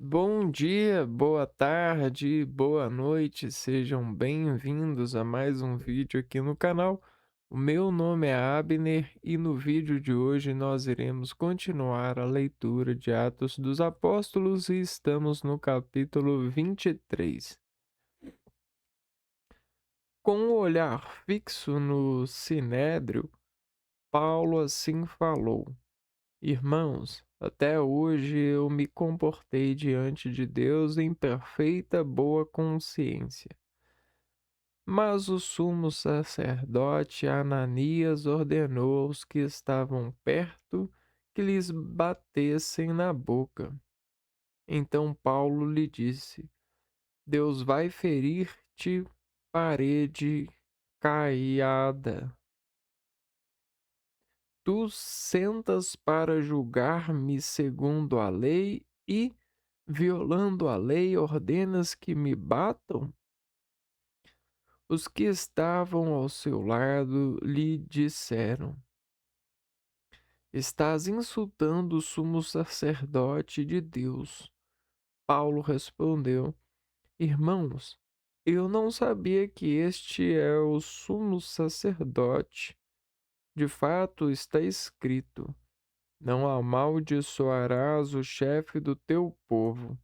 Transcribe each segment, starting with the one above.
Bom dia, boa tarde, boa noite, sejam bem-vindos a mais um vídeo aqui no canal. O meu nome é Abner e no vídeo de hoje nós iremos continuar a leitura de Atos dos Apóstolos e estamos no capítulo 23. Com o olhar fixo no sinédrio, Paulo assim falou: Irmãos, até hoje eu me comportei diante de Deus em perfeita boa consciência. Mas o sumo sacerdote Ananias ordenou aos que estavam perto que lhes batessem na boca. Então Paulo lhe disse: Deus vai ferir-te, parede caiada. Tu sentas para julgar-me segundo a lei e, violando a lei, ordenas que me batam? Os que estavam ao seu lado lhe disseram: Estás insultando o sumo sacerdote de Deus. Paulo respondeu: Irmãos, eu não sabia que este é o sumo sacerdote. De fato, está escrito: Não amaldiçoarás o chefe do teu povo.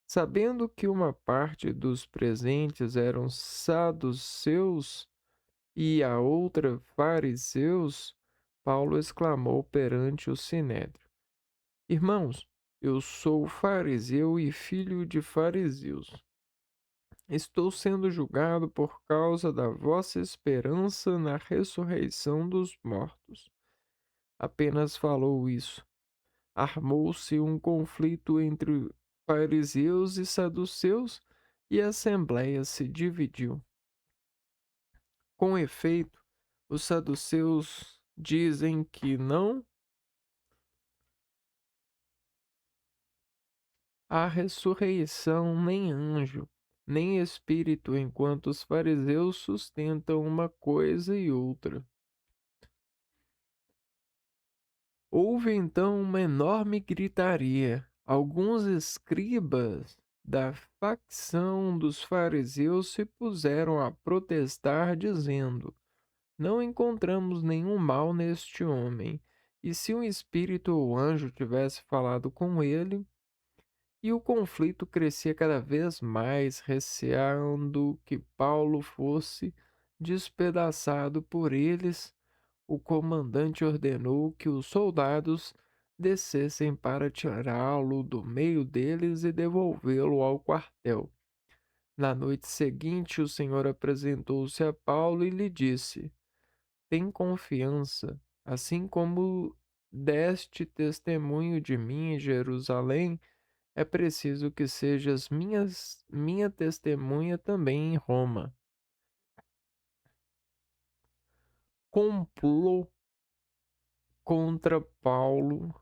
Sabendo que uma parte dos presentes eram saduceus e a outra fariseus, Paulo exclamou perante o sinédrio: Irmãos, eu sou fariseu e filho de fariseus. Estou sendo julgado por causa da vossa esperança na ressurreição dos mortos. Apenas falou isso. Armou-se um conflito entre fariseus e saduceus e a assembleia se dividiu. Com efeito, os saduceus dizem que não há ressurreição, nem anjo, nem espírito, enquanto os fariseus sustentam uma coisa e outra. Houve então uma enorme gritaria. Alguns escribas da facção dos fariseus se puseram a protestar, dizendo: Não encontramos nenhum mal neste homem. E se um espírito ou anjo tivesse falado com ele? E o conflito crescia cada vez mais, receando que Paulo fosse despedaçado por eles. O comandante ordenou que os soldados descessem para tirá-lo do meio deles e devolvê-lo ao quartel. Na noite seguinte, o Senhor apresentou-se a Paulo e lhe disse: Tem confiança, assim como deste testemunho de mim em Jerusalém, é preciso que sejas minha testemunha também em Roma. Complô contra Paulo,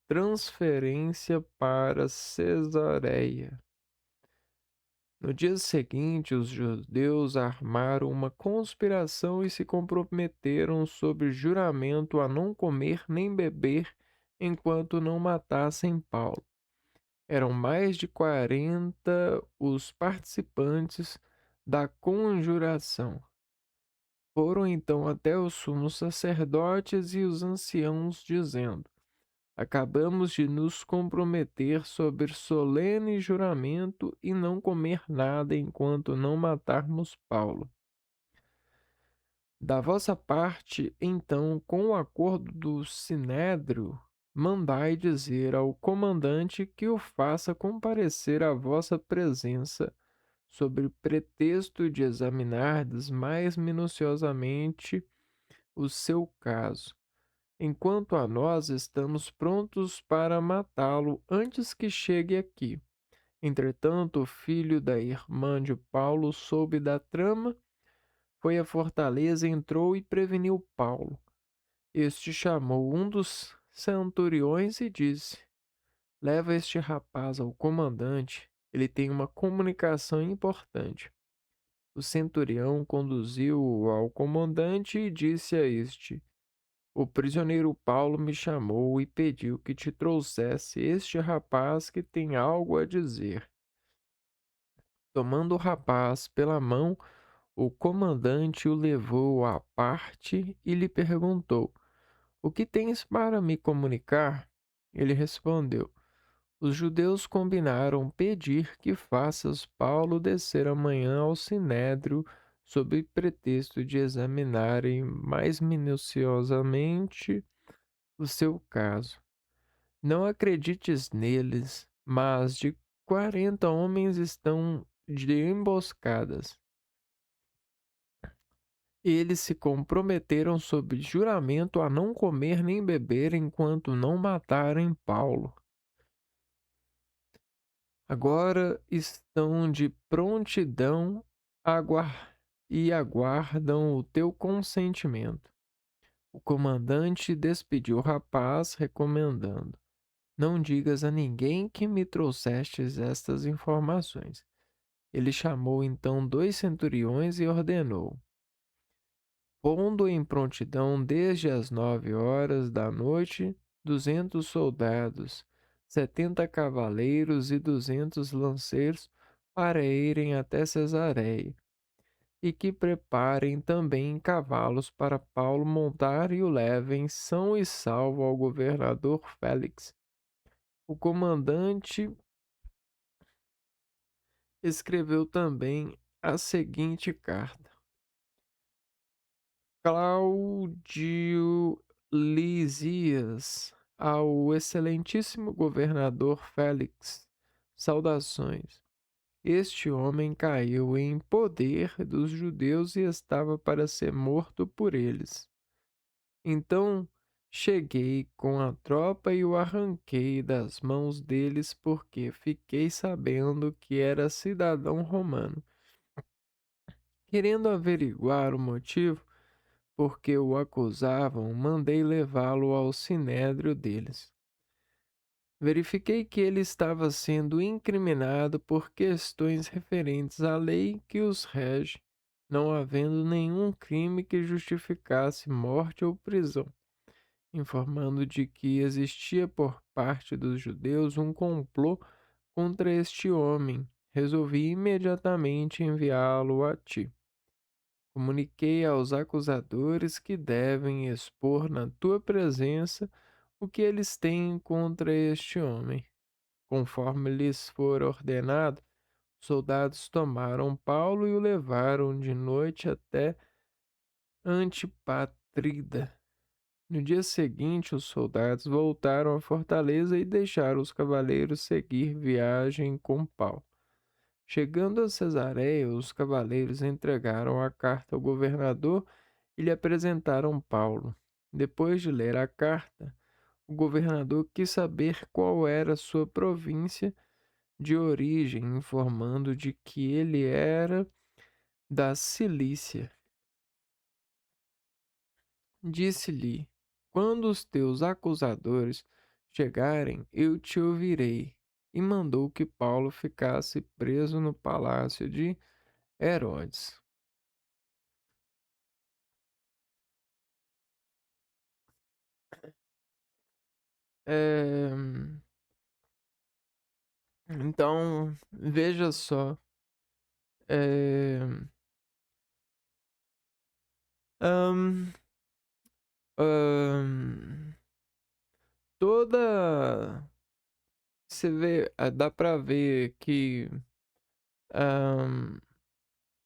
transferência para Cesareia. No dia seguinte, os judeus armaram uma conspiração e se comprometeram sob juramento a não comer nem beber enquanto não matassem Paulo. Eram mais de 40 os participantes da conjuração. Foram então até os sumos sacerdotes e os anciãos, dizendo: Acabamos de nos comprometer sob solene juramento e não comer nada enquanto não matarmos Paulo. Da vossa parte, então, com o acordo do sinédrio, mandai dizer ao comandante que o faça comparecer à vossa presença, sob pretexto de examinardes mais minuciosamente o seu caso. Enquanto a nós, estamos prontos para matá-lo antes que chegue aqui. Entretanto, o filho da irmã de Paulo soube da trama, foi à fortaleza, entrou e preveniu Paulo. Este chamou um dos centuriões e disse: Leva este rapaz ao comandante, ele tem uma comunicação importante. O centurião conduziu-o ao comandante e disse a este: O prisioneiro Paulo me chamou e pediu que te trouxesse este rapaz que tem algo a dizer. Tomando o rapaz pela mão, o comandante o levou à parte e lhe perguntou: O que tens para me comunicar? Ele respondeu: Os judeus combinaram pedir que faças Paulo descer amanhã ao sinédrio sob pretexto de examinarem mais minuciosamente o seu caso. Não acredites neles, mas de 40 homens estão de emboscadas. Eles se comprometeram sob juramento a não comer nem beber enquanto não matarem Paulo. Agora estão de prontidão e aguardam o teu consentimento. O comandante despediu o rapaz, recomendando: Não digas a ninguém que me trouxestes estas informações. Ele chamou então 2 centuriões e ordenou: Pondo em prontidão desde as 9 horas da noite 200 soldados, 70 cavaleiros e 200 lanceiros para irem até Cesareia, e que preparem também cavalos para Paulo montar e o levem são e salvo ao governador Félix. O comandante escreveu também a seguinte carta: Cláudio Lisias, ao excelentíssimo governador Félix, saudações. Este homem caiu em poder dos judeus e estava para ser morto por eles. Então cheguei com a tropa e o arranquei das mãos deles, porque fiquei sabendo que era cidadão romano. Querendo averiguar o motivo por que o acusavam, mandei levá-lo ao sinédrio deles. Verifiquei que ele estava sendo incriminado por questões referentes à lei que os rege, não havendo nenhum crime que justificasse morte ou prisão, informando de que existia por parte dos judeus um complô contra este homem. Resolvi imediatamente enviá-lo a ti. Comuniquei aos acusadores que devem expor na tua presença o que eles têm contra este homem. Conforme lhes for ordenado, os soldados tomaram Paulo e o levaram de noite até Antipatrida. No dia seguinte, os soldados voltaram à fortaleza e deixaram os cavaleiros seguir viagem com Paulo. Chegando a Cesareia, os cavaleiros entregaram a carta ao governador e lhe apresentaram Paulo. Depois de ler a carta, o governador quis saber qual era a sua província de origem, informando de que ele era da Cilícia. Disse-lhe: Quando os teus acusadores chegarem, eu te ouvirei. E mandou que Paulo ficasse preso no palácio de Herodes. É, Então, veja só. É, ahn, ahn, toda. Você vê, dá pra ver que ahn,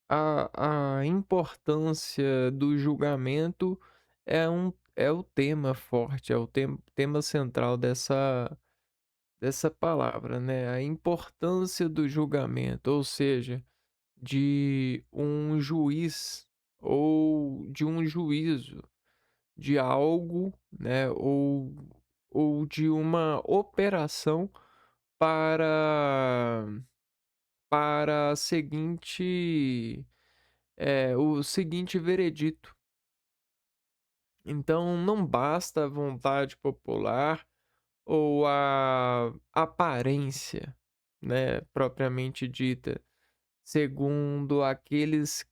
a importância do julgamento é o tema forte, é o tema central dessa palavra, né? A importância do julgamento, ou seja, de um juiz ou de um juízo de algo, né? Ou de uma operação para para a seguinte o seguinte veredito. Então, não basta a vontade popular ou a aparência, né, propriamente dita, segundo aqueles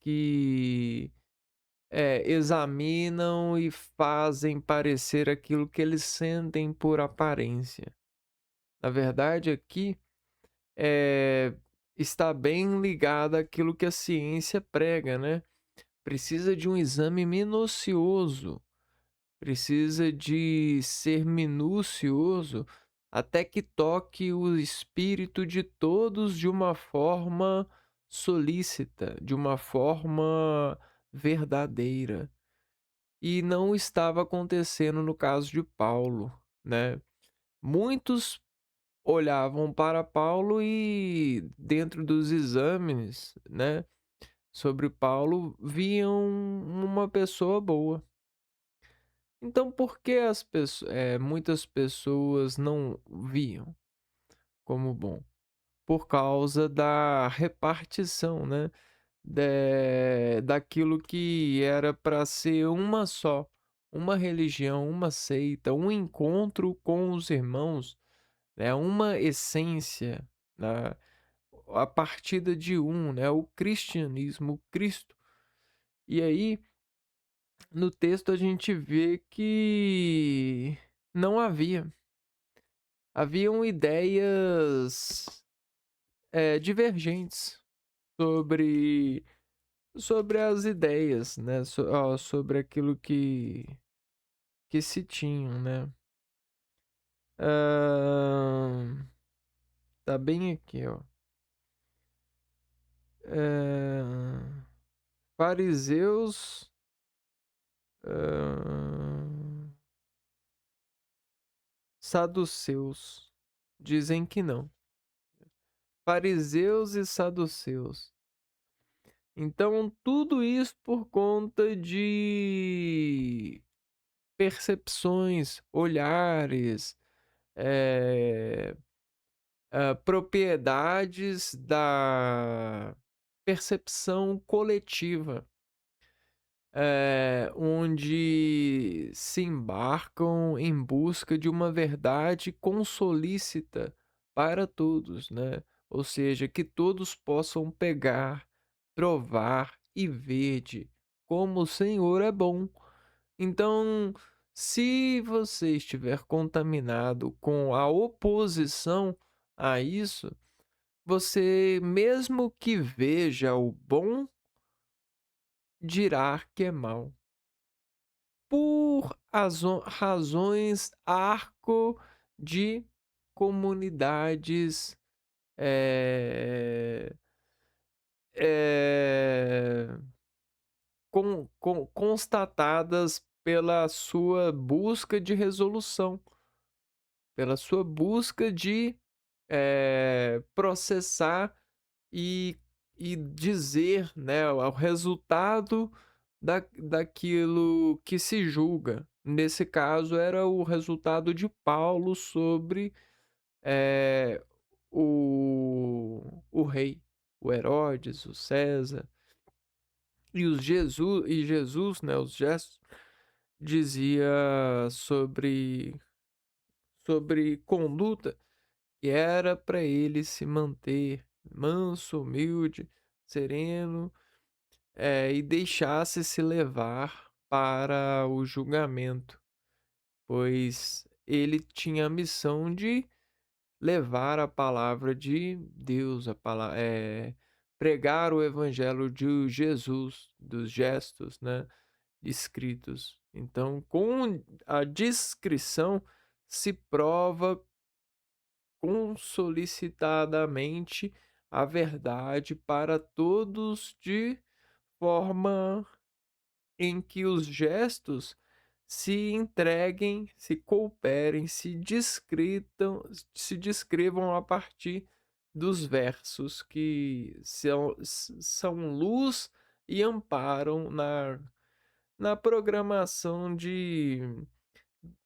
examinam e fazem parecer aquilo que eles sentem por aparência. Na verdade, aqui, eh, está bem ligado àquilo que a ciência prega, né. Precisa de um exame minucioso, precisa de ser minucioso até que toque o espírito de todos de uma forma solícita, de uma forma verdadeira. E não estava acontecendo no caso de Paulo, né. Muitos olhavam para Paulo e dentro dos exames, né, sobre Paulo, viam uma pessoa boa. Então por que muitas pessoas não viam como bom? Por causa da repartição, né, daquilo que era para ser uma só, uma religião, uma seita, um encontro com os irmãos, né, uma essência, né, a partida de um, né, o cristianismo, o Cristo. E aí, no texto a gente vê que não havia. Haviam ideias, divergentes sobre as ideias, né, sobre aquilo que se tinham, né. Hã, tá bem aqui, ó. Hã, fariseus, hã, saduceus, dizem que não. Fariseus e saduceus. Então, tudo isso por conta de percepções, olhares, eh, propriedades da percepção coletiva, onde se embarcam em busca de uma verdade consolícita para todos, né? Ou seja, que todos possam pegar, provar e ver de como o Senhor é bom. Então, se você estiver contaminado com a oposição a isso, você, mesmo que veja o bom, dirá que é mal. Por razões arco de comunidades, eh eh, constatadas pela sua busca de resolução, pela sua busca de, processar e dizer, né, o resultado daquilo que se julga. Nesse caso, era o resultado de Paulo sobre, eh, o rei, o Herodes, o César. Jesus, né, os gestos, dizia sobre conduta, que era para ele se manter manso, humilde, sereno, e deixasse se levar para o julgamento, pois ele tinha a missão de levar a palavra de Deus, pregar o evangelho de Jesus, dos gestos, né, escritos. Então, com a descrição se prova solicitadamente a verdade para todos de forma em que os gestos se entreguem, se cooperem, se descrevam a partir dos versos que são luz e amparam na programação de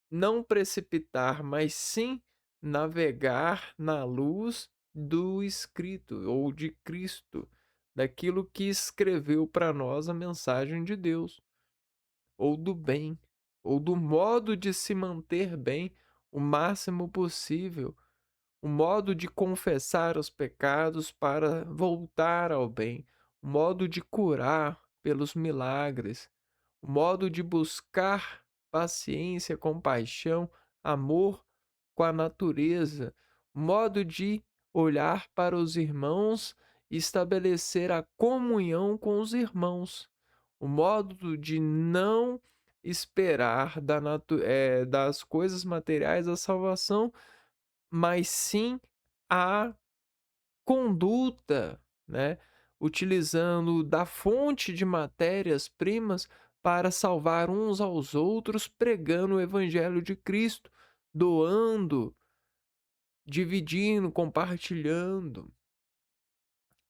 não precipitar, mas sim navegar na luz do escrito ou de Cristo, daquilo que escreveu para nós a mensagem de Deus, ou do bem, ou do modo de se manter bem o máximo possível, o modo de confessar os pecados para voltar ao bem, o modo de curar pelos milagres, o modo de buscar paciência, compaixão, amor com a natureza, o modo de olhar para os irmãos e estabelecer a comunhão com os irmãos, o modo de não esperar das coisas materiais a salvação, mas sim a conduta, né, utilizando da fonte de matérias-primas para salvar uns aos outros, pregando o evangelho de Cristo, doando, dividindo, compartilhando,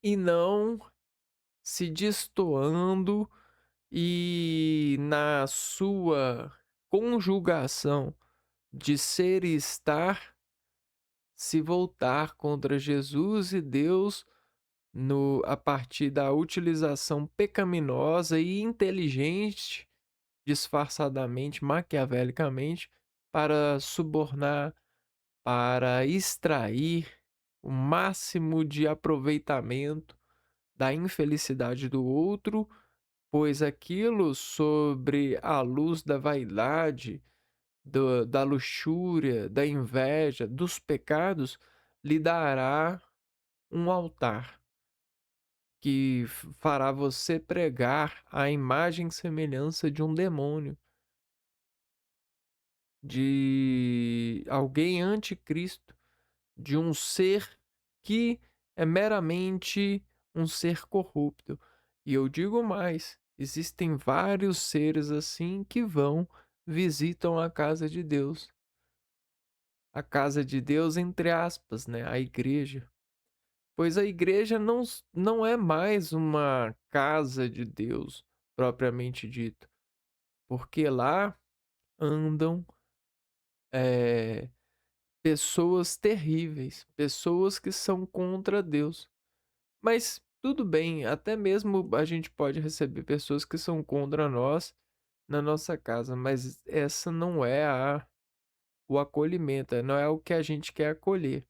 e não se destoando e na sua conjugação de ser e estar, se voltar contra Jesus e Deus no a partir da utilização pecaminosa e inteligente, disfarçadamente, maquiavelicamente, para subornar, para extrair o máximo de aproveitamento da infelicidade do outro, pois aquilo sobre a luz da vaidade, da luxúria, da inveja, dos pecados, lhe dará um altar que fará você pregar a imagem e semelhança de um demônio, de alguém anticristo, de um ser que é meramente um ser corrupto. E eu digo mais, existem vários seres assim que visitam a casa de Deus. A casa de Deus, entre aspas, né? A igreja. Pois a igreja não é mais uma casa de Deus, propriamente dito, porque lá andam, eh, pessoas terríveis, pessoas que são contra Deus. Mas tudo bem, até mesmo a gente pode receber pessoas que são contra nós na nossa casa, mas essa não é o acolhimento, não é o que a gente quer acolher.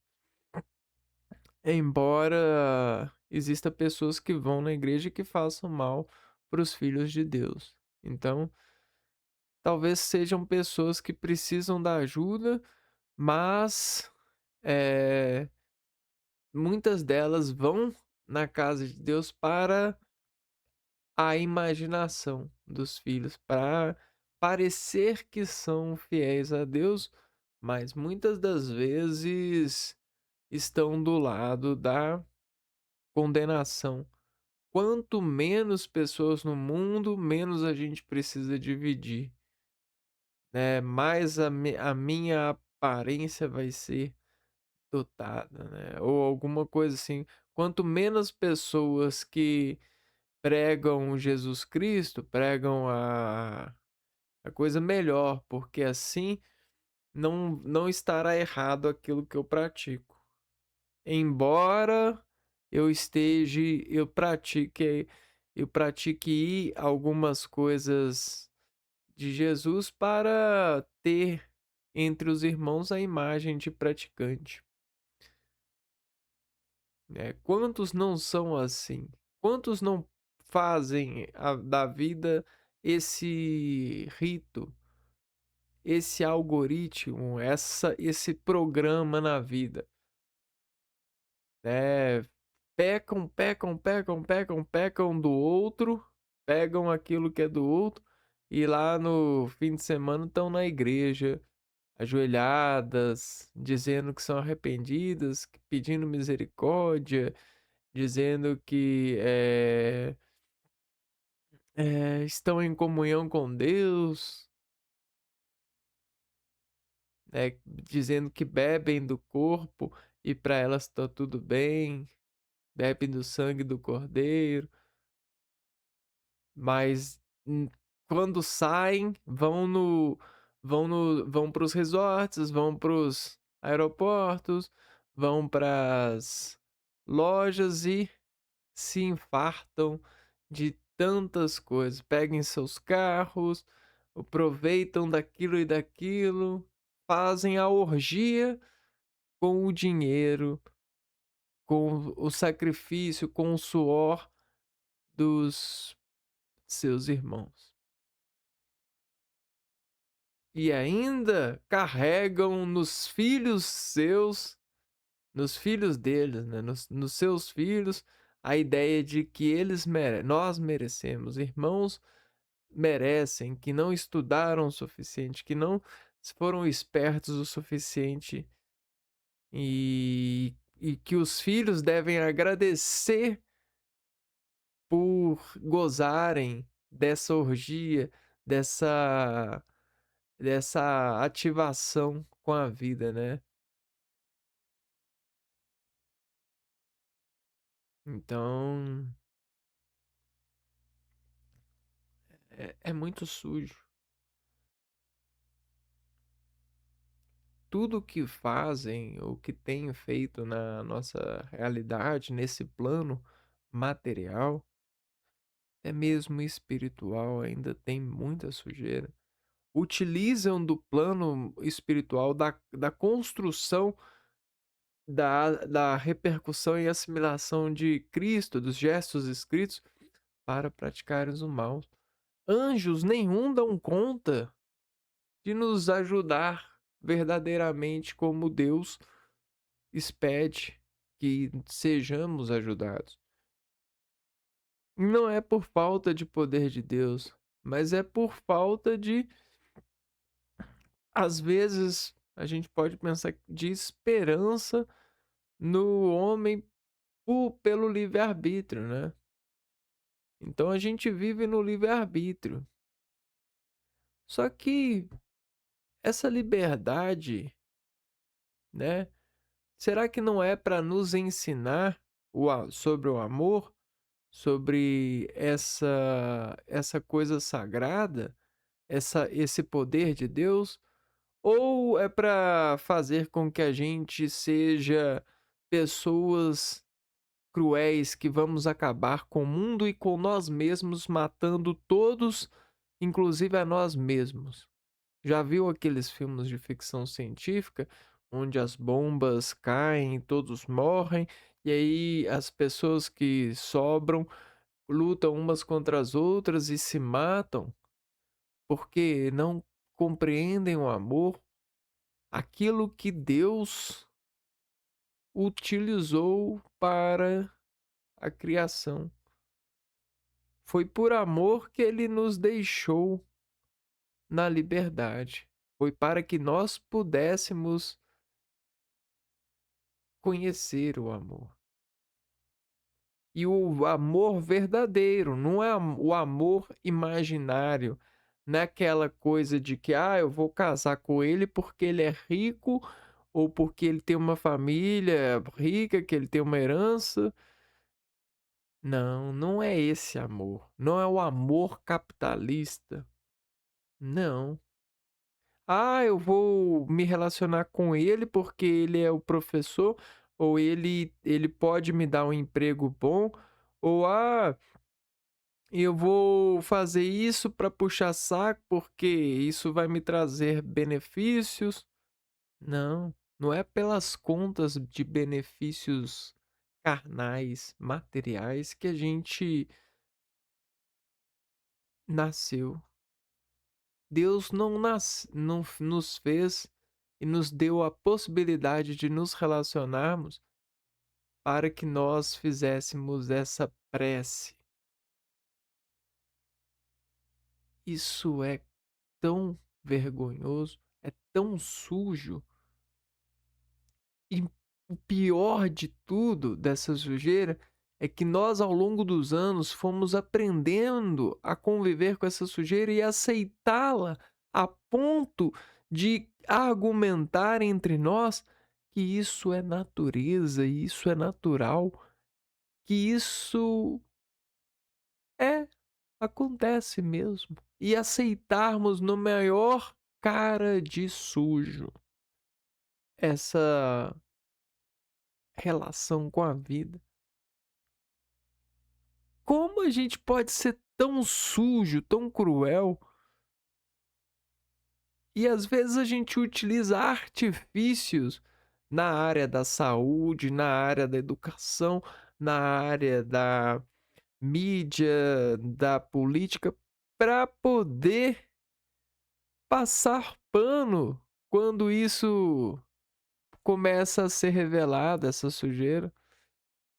Embora exista pessoas que vão na igreja e que façam mal para os filhos de Deus. Então, talvez sejam pessoas que precisam da ajuda, mas eh, muitas delas vão na casa de Deus para a imaginação dos filhos, para parecer que são fiéis a Deus, mas muitas das vezes estão do lado da condenação. Quanto menos pessoas no mundo, menos a gente precisa dividir, né? Mais a minha aparência vai ser dotada, né? Ou alguma coisa assim. Quanto menos pessoas que pregam Jesus Cristo, pregam a coisa melhor, porque assim não estará errado aquilo que eu pratico. Embora eu pratique algumas coisas de Jesus para ter entre os irmãos a imagem de praticante, né? Quantos não são assim? Quantos não fazem da vida esse rito, esse algoritmo, esse programa na vida, né? Pecam, pecam, pecam, pecam, pecam do outro, pegam aquilo que é do outro e lá no fim de semana estão na igreja, ajoelhadas, dizendo que são arrependidas, pedindo misericórdia, dizendo que estão em comunhão com Deus, né, dizendo que bebem do corpo e para elas está tudo bem, bebem do sangue do Cordeiro. Mas, quando saem, vão para os resorts, vão para os aeroportos, vão para as lojas e se infartam de tantas coisas. Peguem seus carros, aproveitam daquilo e daquilo, fazem a orgia com o dinheiro, com o sacrifício, com o suor dos seus irmãos. e ainda carregam nos filhos seus, nos filhos deles, né, nos seus filhos, a ideia de que nós merecemos, irmãos merecem, que não estudaram o suficiente, que não foram espertos o suficiente e que os filhos devem agradecer por gozarem dessa orgia, dessa dessa ativação com a vida, né. Então, é muito sujo. Tudo que fazem ou que têm feito na nossa realidade, nesse plano material, até mesmo espiritual, ainda tem muita sujeira. Utilizam do plano espiritual, da construção da repercussão e assimilação de Cristo, dos gestos escritos, para praticarem o mal. Anjos nenhum dão conta de nos ajudar verdadeiramente como Deus expede que sejamos ajudados. E não é por falta de poder de Deus, mas é por falta de, às vezes, a gente pode pensar de esperança no homem pelo livre-arbítrio, né? Então a gente vive no livre-arbítrio. Só que essa liberdade, né? Será que não é para nos ensinar sobre o amor, sobre essa coisa sagrada, esse poder de Deus? Ou é para fazer com que a gente seja pessoas cruéis que vamos acabar com o mundo e com nós mesmos, matando todos, inclusive a nós mesmos? Já viu aqueles filmes de ficção científica onde as bombas caem, todos morrem, e aí as pessoas que sobram lutam umas contra as outras e se matam porque não compreendem o amor, aquilo que Deus utilizou para a criação. Foi por amor que ele nos deixou na liberdade. Foi para que nós pudéssemos conhecer o amor. E o amor verdadeiro, não é o amor imaginário, não é aquela coisa de que, eu vou casar com ele porque ele é rico ou porque ele tem uma família rica, que ele tem uma herança. Não, não é esse amor. Não é o amor capitalista. Não. Eu vou me relacionar com ele porque ele é o professor, ou ele pode me dar um emprego bom, ou eu vou fazer isso para puxar saco porque isso vai me trazer benefícios. Não, não é pelas contas de benefícios carnais, materiais que a gente nasceu. Deus não nos fez e nos deu a possibilidade de nos relacionarmos para que nós fizéssemos essa prece. Isso é tão vergonhoso, é tão sujo. E o pior de tudo dessa sujeira é que nós, ao longo dos anos, fomos aprendendo a conviver com essa sujeira e aceitá-la a ponto de argumentar entre nós que isso é natureza, isso é natural, que isso acontece mesmo. E aceitarmos no maior cara de sujo essa relação com a vida. Como a gente pode ser tão sujo, tão cruel? E às vezes a gente utiliza artifícios na área da saúde, na área da educação, na área da mídia, da política, para poder passar pano quando isso começa a ser revelado, essa sujeira.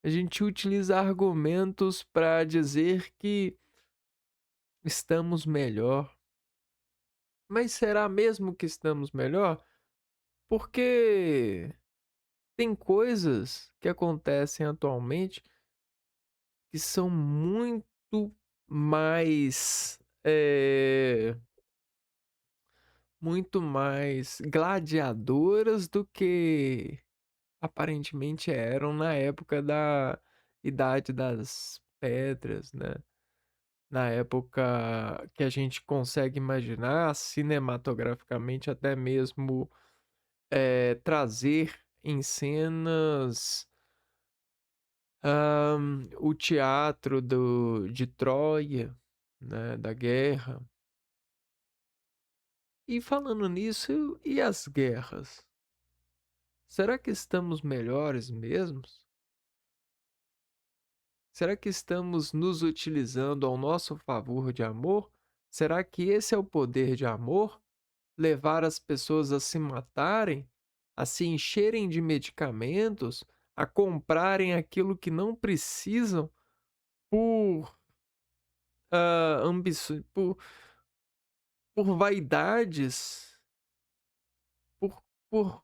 A gente utiliza argumentos para dizer que estamos melhor. Mas será mesmo que estamos melhor? Porque tem coisas que acontecem atualmente que são mais, muito mais gladiadoras do que aparentemente eram na época da Idade das Pedras, né? Na época que a gente consegue imaginar cinematograficamente, até mesmo trazer em cenas o teatro de Troia, né, da guerra. E falando nisso, e as guerras? Será que estamos melhores mesmos? Será que estamos nos utilizando ao nosso favor de amor? Será que esse é o poder de amor? Levar as pessoas a se matarem, a se encherem de medicamentos, a comprarem aquilo que não precisam por, por vaidades, por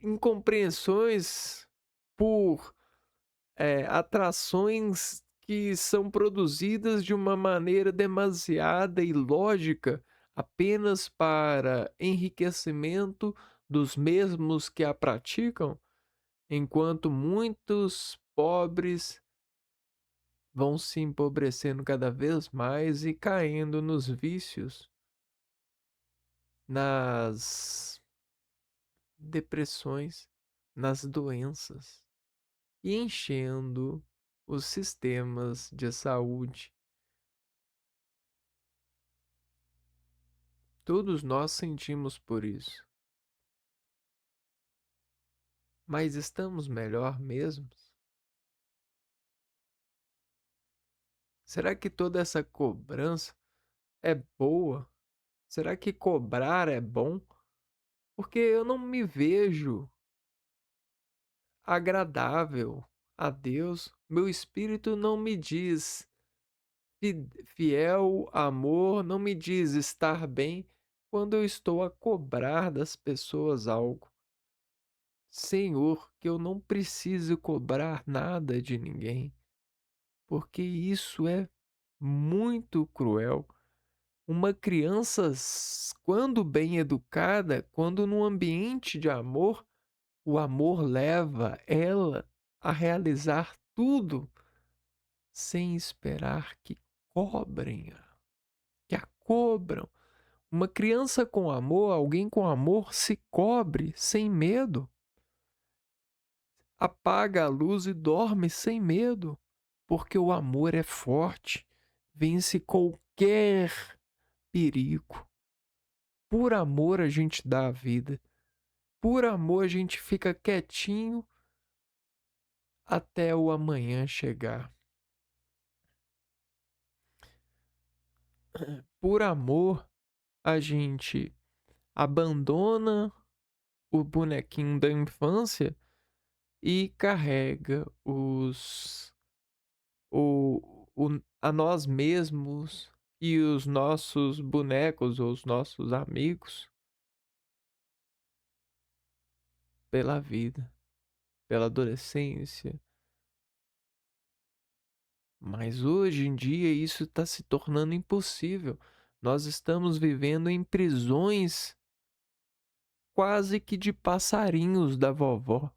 incompreensões, por atrações que são produzidas de uma maneira demasiada e lógica apenas para enriquecimento dos mesmos que a praticam, enquanto muitos pobres vão se empobrecendo cada vez mais e caindo nos vícios, nas depressões, nas doenças e enchendo os sistemas de saúde. Todos nós sentimos por isso. Mas estamos melhor mesmo? Será que toda essa cobrança é boa? Será que cobrar é bom? Porque eu não me vejo agradável a Deus. Meu espírito não me diz fiel, amor, não me diz estar bem quando eu estou a cobrar das pessoas algo. Senhor, que eu não preciso cobrar nada de ninguém, porque isso é muito cruel. Uma criança, quando bem educada, quando num ambiente de amor, o amor leva ela a realizar tudo sem esperar que cobrem, que a cobram. Uma criança com amor, alguém com amor, se cobre sem medo. Apaga a luz e dorme sem medo, porque o amor é forte, vence qualquer perigo. Por amor a gente dá a vida, por amor a gente fica quietinho até o amanhã chegar. Por amor a gente abandona o bonequinho da infância e carrega a nós mesmos e os nossos bonecos ou os nossos amigos pela vida, pela adolescência. Mas hoje em dia isso está se tornando impossível. Nós estamos vivendo em prisões quase que de passarinhos da vovó.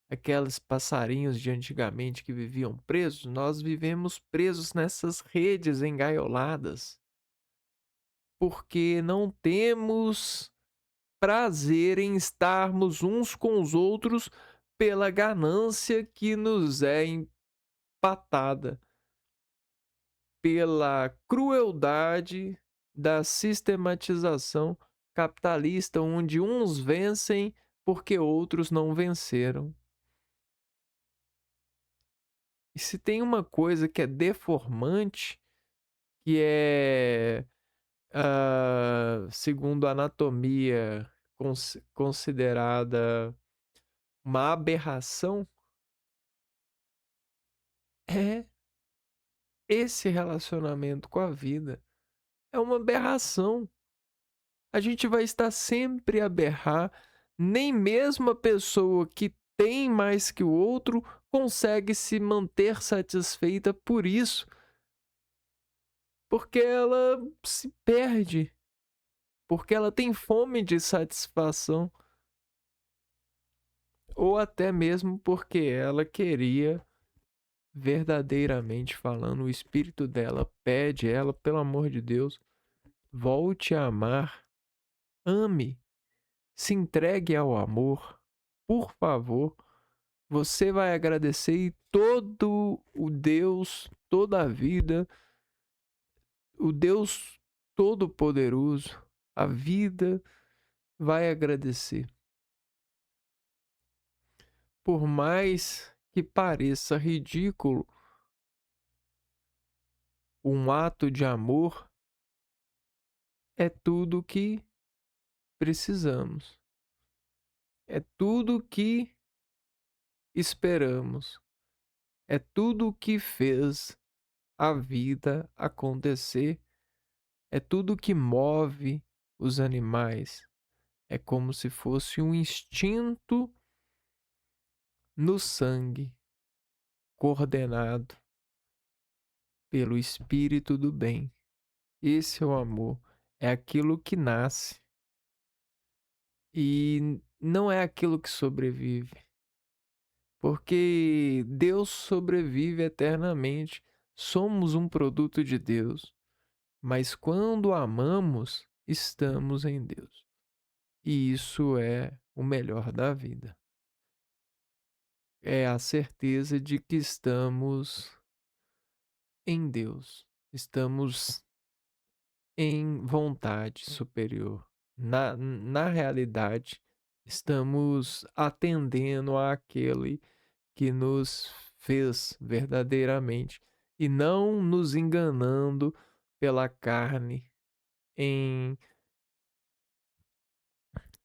Aqueles passarinhos de antigamente que viviam presos, nós vivemos presos nessas redes engaioladas, porque não temos prazer em estarmos uns com os outros pela ganância que nos é empatada, pela crueldade da sistematização capitalista, onde uns vencem porque outros não venceram. E se tem uma coisa que é deformante, que é segundo a anatomia, considerada uma aberração, é esse relacionamento com a vida. É uma aberração. A gente vai estar sempre a berrar. Nem mesmo a pessoa que tem mais que o outro consegue se manter satisfeita por isso, porque ela se perde, porque ela tem fome de satisfação, ou até mesmo porque ela queria, verdadeiramente falando, o espírito dela pede ela, pelo amor de Deus, volte a amar, ame, se entregue ao amor, por favor. Você vai agradecer e todo o Deus, toda a vida, o Deus Todo-Poderoso, a vida vai agradecer. Por mais que pareça ridículo, um ato de amor é tudo que precisamos, é tudo que esperamos, é tudo que fez a vida acontecer, é tudo que move os animais. É como se fosse um instinto no sangue, coordenado pelo espírito do bem. Esse é o amor. É aquilo que nasce e não é aquilo que sobrevive. Porque Deus sobrevive eternamente. Somos um produto de Deus. Mas quando amamos, estamos em Deus. E isso é o melhor da vida. É a certeza de que estamos em Deus. Estamos em vontade superior. Na realidade, estamos atendendo àquele que nos fez verdadeiramente e não nos enganando pela carne em,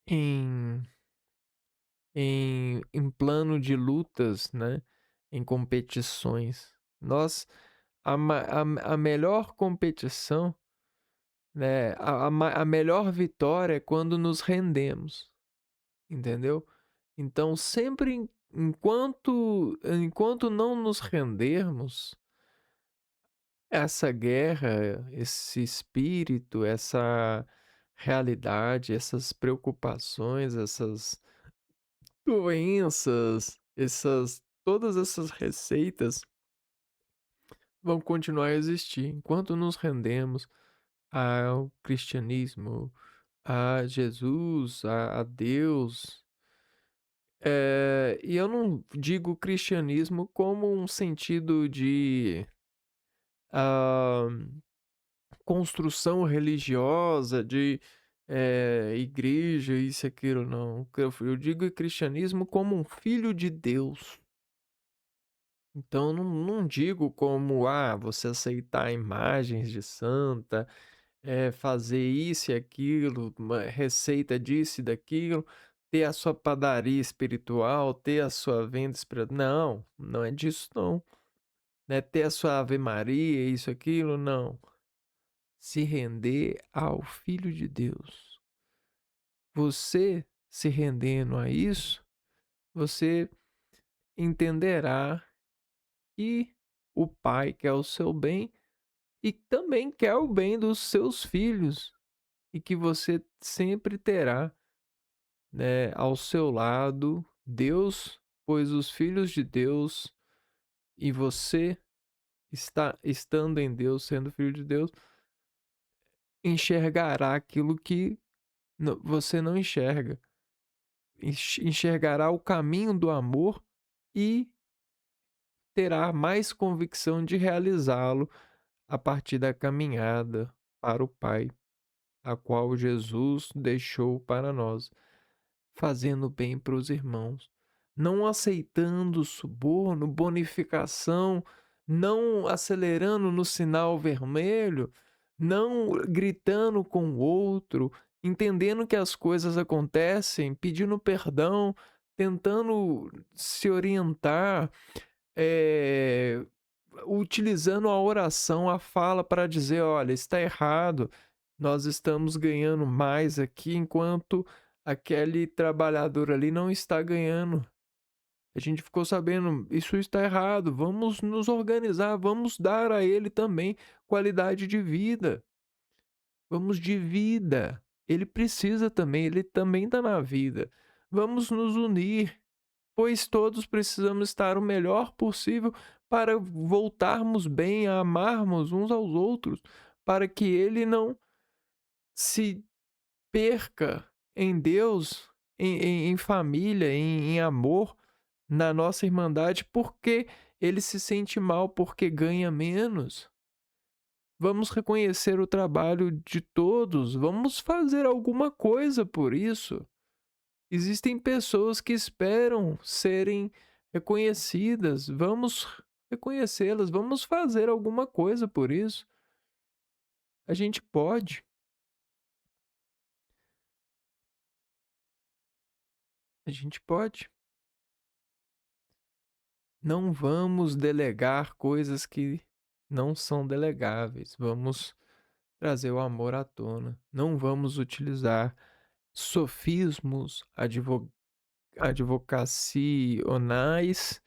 em, em plano de lutas, né? Em competições. Nós, a melhor competição, né? A melhor vitória é quando nos rendemos, entendeu? Então, sempre enquanto não nos rendermos, essa guerra, esse espírito, essa realidade, essas preocupações, essas doenças, todas essas receitas vão continuar a existir enquanto nos rendemos ao cristianismo, a Jesus, a Deus. E eu não digo cristianismo como um sentido de ah, construção religiosa, de igreja, isso e aquilo, não. Eu digo cristianismo como um filho de Deus. Então, não digo como, você aceitar imagens de santa, fazer isso e aquilo, uma receita disso e daquilo, ter a sua padaria espiritual, ter a sua venda espiritual. Não, não é disso não. Não é ter a sua Ave Maria, isso, aquilo, não. Se render ao Filho de Deus. Você se rendendo a isso, você entenderá que o Pai quer o seu bem e também quer o bem dos seus filhos e que você sempre terá, né, ao seu lado Deus, pois os filhos de Deus e você estando em Deus, sendo filho de Deus, enxergará aquilo que você não enxerga. Enxergará o caminho do amor e terá mais convicção de realizá-lo a partir da caminhada para o Pai, a qual Jesus deixou para nós, fazendo bem para os irmãos, não aceitando suborno, bonificação, não acelerando no sinal vermelho, não gritando com o outro, entendendo que as coisas acontecem, pedindo perdão, tentando se orientar, eh, utilizando a oração, a fala para dizer: "Olha, está errado, nós estamos ganhando mais aqui, enquanto aquele trabalhador ali não está ganhando. A gente ficou sabendo, isso está errado, vamos nos organizar, vamos dar a ele também qualidade de vida, vamos de vida. Ele precisa também, ele também está na vida. Vamos nos unir, pois todos precisamos estar o melhor possível para voltarmos bem a amarmos uns aos outros, para que ele não se perca em Deus, em família, em amor, na nossa irmandade, porque ele se sente mal porque ganha menos. Vamos reconhecer o trabalho de todos, vamos fazer alguma coisa por isso. Existem pessoas que esperam serem reconhecidas, vamos reconhecê-las, vamos fazer alguma coisa por isso. A gente pode, a gente pode. Não vamos delegar coisas que não são delegáveis. Vamos trazer o amor à tona. Não vamos utilizar sofismos advocacionais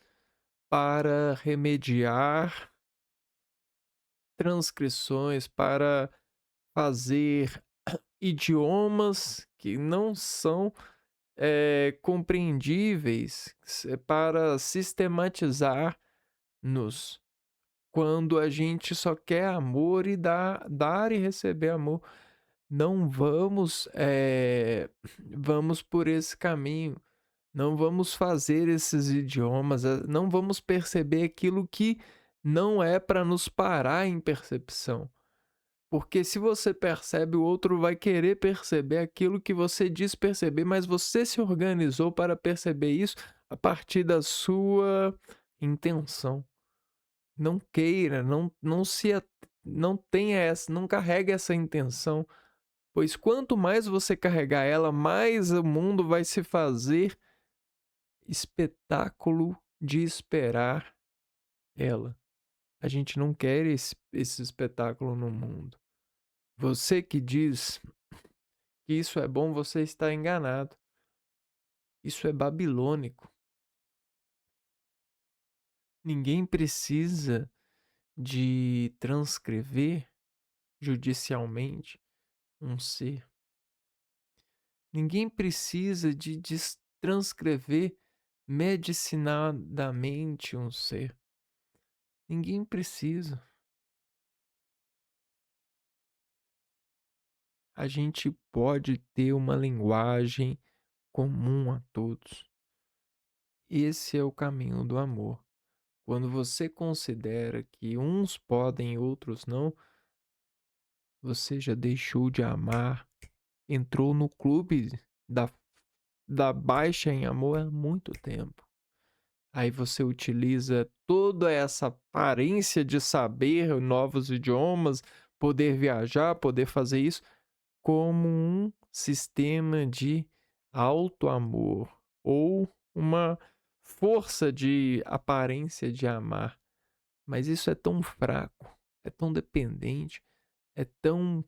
para remediar transcrições, para fazer idiomas que não são compreendíveis, para sistematizar-nos, quando a gente só quer amor e dar e receber amor. Não vamos, vamos por esse caminho, não vamos fazer esses idiomas, não vamos perceber aquilo que não é para nos parar em percepção. Porque se você percebe, o outro vai querer perceber aquilo que você diz perceber, mas você se organizou para perceber isso a partir da sua intenção. Não queira, não tenha essa, não carregue essa intenção, pois quanto mais você carregar ela, mais o mundo vai se fazer espetáculo de esperar ela. A gente não quer esse espetáculo no mundo. Você que diz que isso é bom, você está enganado. Isso é babilônico. Ninguém precisa de transcrever judicialmente um ser. Ninguém precisa de transcrever medicinadamente um ser. Ninguém precisa. A gente pode ter uma linguagem comum a todos. Esse é o caminho do amor. Quando você considera que uns podem e outros não, você já deixou de amar, entrou no clube da, da baixa em amor há muito tempo. Aí você utiliza toda essa aparência de saber novos idiomas, poder viajar, poder fazer isso, como um sistema de auto-amor ou uma força de aparência de amar. Mas isso é tão fraco, é tão dependente, é tão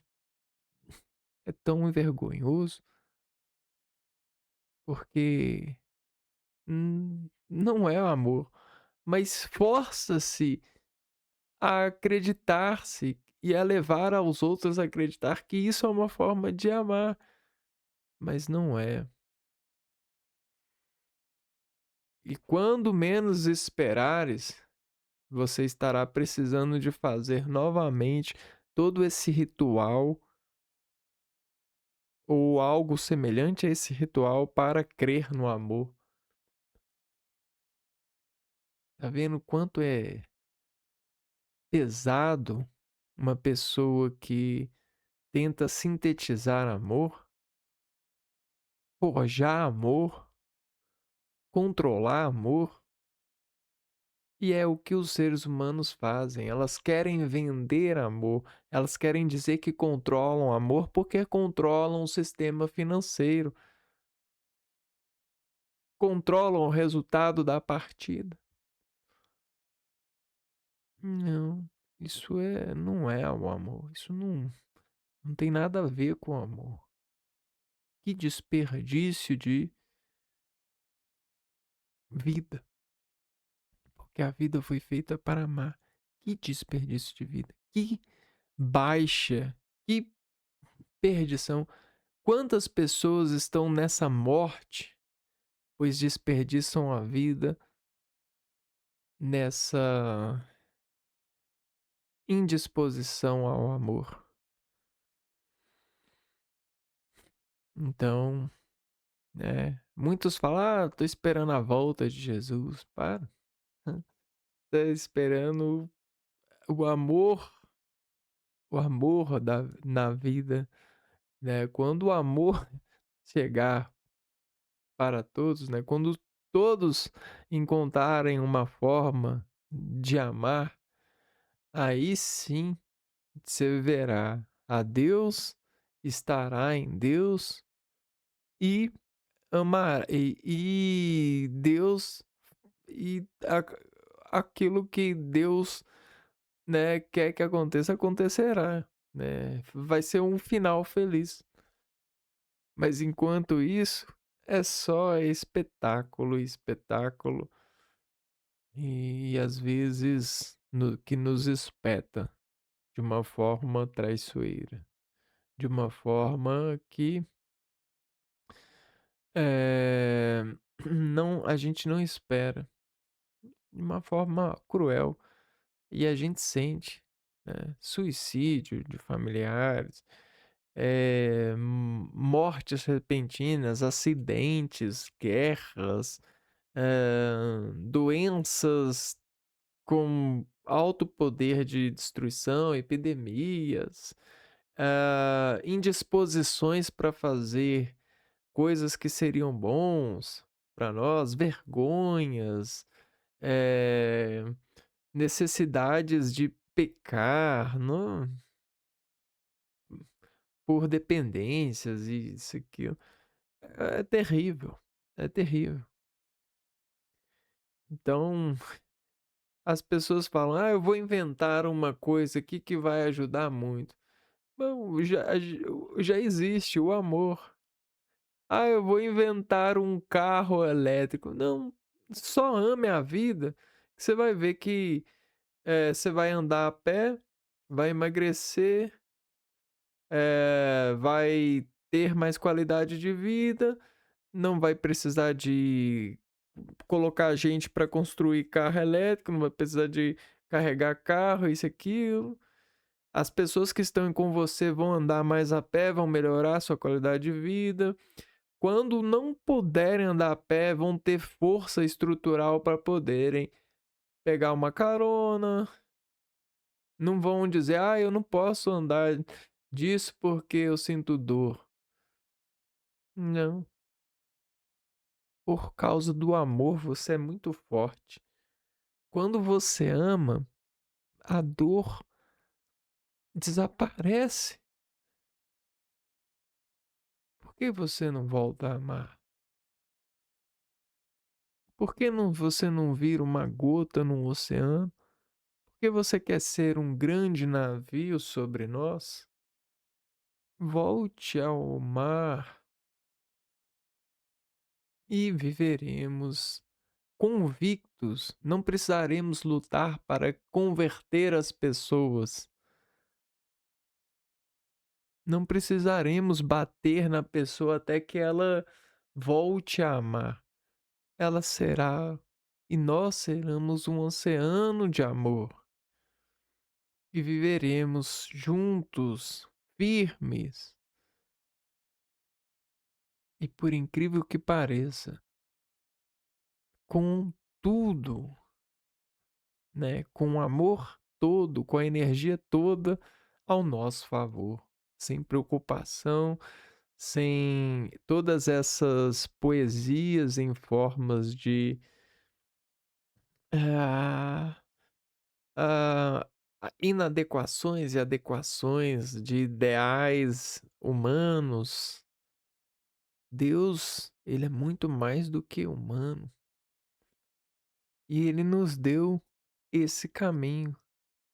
vergonhoso, porque não é amor, mas força-se a acreditar-se e a levar aos outros a acreditar que isso é uma forma de amar, mas não é. E quando menos esperares, você estará precisando de fazer novamente todo esse ritual ou algo semelhante a esse ritual para crer no amor. Tá vendo quanto é pesado uma pessoa que tenta sintetizar amor, forjar amor, controlar amor? E é o que os seres humanos fazem, elas querem vender amor, elas querem dizer que controlam amor porque controlam o sistema financeiro, controlam o resultado da partida. Não, isso não é o amor, isso não tem nada a ver com amor. Que desperdício de vida, porque a vida foi feita para amar. Que desperdício de vida, que baixa, que perdição. Quantas pessoas estão nessa morte, pois desperdiçam a vida nessa indisposição ao amor. Então, muitos falam: "Ah, tô esperando a volta de Jesus". Para, tá esperando o amor, o amor na vida, né. Quando o amor chegar para todos, né, quando todos encontrarem uma forma de amar, aí sim você verá a Deus, estará em Deus e amar e Deus e aquilo que Deus, né, quer que aconteça, acontecerá, né. Vai ser um final feliz. Mas enquanto isso, é só espetáculo, espetáculo, e às vezes que nos espeta de uma forma traiçoeira, de uma forma que, eh, não, a gente não espera, de uma forma cruel, e a gente sente, né, suicídio de familiares, mortes repentinas, acidentes, guerras, doenças com alto poder de destruição, epidemias, indisposições para fazer coisas que seriam bons para nós, vergonhas, eh, necessidades de pecar, não, por dependências e isso, aquilo. É terrível, é terrível. Então, as pessoas falam: "Ah, eu vou inventar uma coisa aqui que vai ajudar muito". Não, já existe o amor. "Ah, eu vou inventar um carro elétrico". Não, só ame a vida, que você vai ver que, você vai andar a pé, vai emagrecer, vai ter mais qualidade de vida, não vai precisar de colocar gente para construir carro elétrico, não vai precisar de carregar carro, isso e aquilo. As pessoas que estão com você vão andar mais a pé, vão melhorar a sua qualidade de vida. Quando não puderem andar a pé, vão ter força estrutural para poderem pegar uma carona. Não vão dizer: "Ah, eu não posso andar disso porque eu sinto dor". Não, por causa do amor você é muito forte. Quando você ama, a dor desaparece. Por que você não volta a amar? Por que você não vira uma gota no oceano? Por que você quer ser um grande navio sobre nós? Volte ao mar e viveremos convictos. Não precisaremos lutar para converter as pessoas. Não precisaremos bater na pessoa até que ela volte a amar. Ela será e nós seremos um oceano de amor e viveremos juntos, firmes. E por incrível que pareça, com tudo, né, com o amor todo, com a energia toda ao nosso favor, sem preocupação, sem todas essas poesias em formas de Ah, ah, inadequações e adequações de ideais humanos. Deus, ele é muito mais do que humano e ele nos deu esse caminho.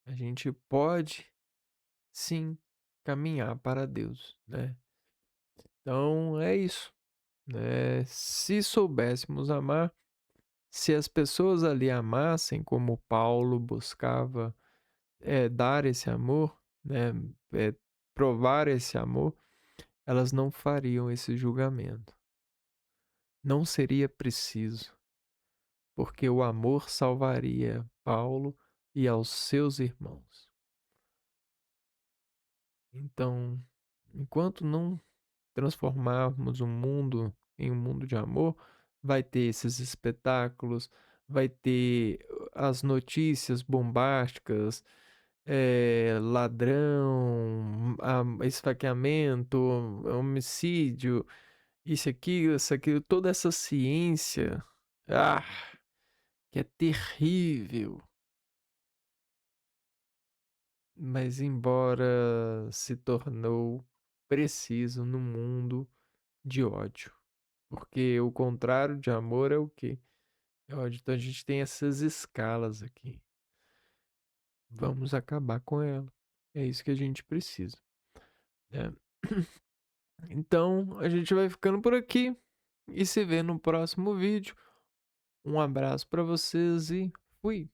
A gente pode sim caminhar para Deus, né? Então é isso, né? Se soubéssemos amar, se as pessoas ali amassem como Paulo buscava dar esse amor, né? eh, provar esse amor, elas não fariam esse julgamento. Não seria preciso, porque o amor salvaria Paulo e aos seus irmãos. Então, enquanto não transformarmos o mundo em um mundo de amor, vai ter esses espetáculos, vai ter as notícias bombásticas, ladrão, esfaqueamento, homicídio, isso, aquilo, toda essa ciência, ah, que é terrível. Mas embora se tornou preciso no mundo de ódio. Porque o contrário de amor é o quê? É ódio. Então a gente tem essas escalas aqui. Vamos acabar com ela. É isso que a gente precisa, né? Então a gente vai ficando por aqui e se vê no próximo vídeo. Um abraço para vocês e fui.